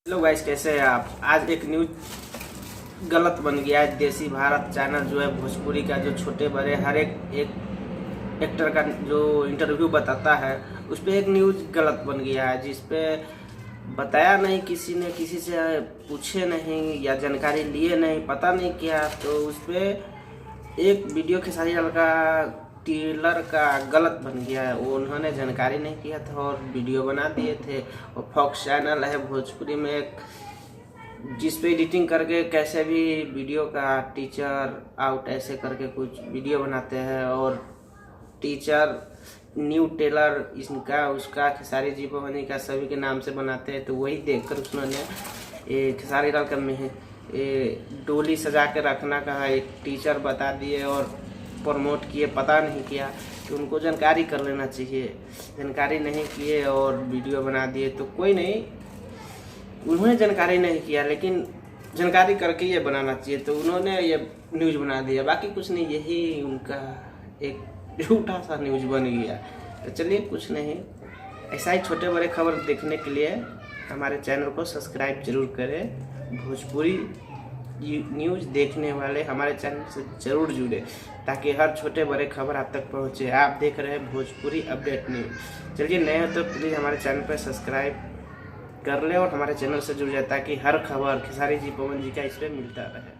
Hello guys, कैसे हैं आप। आज एक न्यूज गलत बन गया है। देसी भारत चैनल जो है भोजपुरी का, जो छोटे बड़े हर एक एक्टर का जो इंटरव्यू बताता है, उस पर एक न्यूज गलत बन गया है, जिस पे बताया नहीं, किसी ने किसी से पूछे नहीं या जानकारी लिए नहीं, पता नहीं किया। तो उस पर एक वीडियो खेसारी लाल का टीलर का गलत बन गया है। वो उन्होंने जानकारी नहीं किया था और वीडियो बना दिए थे। और फॉक्स चैनल है भोजपुरी में एक, जिस पे एडिटिंग करके कैसे भी वीडियो का टीचर आउट ऐसे करके कुछ वीडियो बनाते हैं। और टीचर न्यू टेलर इनका उसका खेसारी जी पवनी का सभी के नाम से बनाते हैं। तो वही देखकर उन्होंने खेसारी लाल का में डोली सजा के रखना कहा, एक टीचर बता दिए और प्रमोट किए, पता नहीं किया। तो उनको जानकारी कर लेना चाहिए। जानकारी नहीं किए और वीडियो बना दिए तो कोई नहीं, उन्होंने जानकारी नहीं किया, लेकिन जानकारी करके ये बनाना चाहिए। तो उन्होंने ये न्यूज़ बना दिया, बाकी कुछ नहीं, यही उनका एक झूठा सा न्यूज़ बन गया। तो चलिए, कुछ नहीं, ऐसा ही छोटे बड़े खबर देखने के लिए हमारे चैनल को सब्सक्राइब जरूर करें। भोजपुरी न्यूज़ देखने वाले हमारे चैनल से ज़रूर जुड़े, ताकि हर छोटे बड़े खबर आप तक पहुंचे। आप देख रहे हैं भोजपुरी अपडेट न्यूज़। चलिए, नए हो तो प्लीज़ हमारे चैनल पर सब्सक्राइब कर ले और हमारे चैनल से जुड़ जाए, ताकि हर खबर खेसारी जी पवन जी का इस पर मिलता रहे।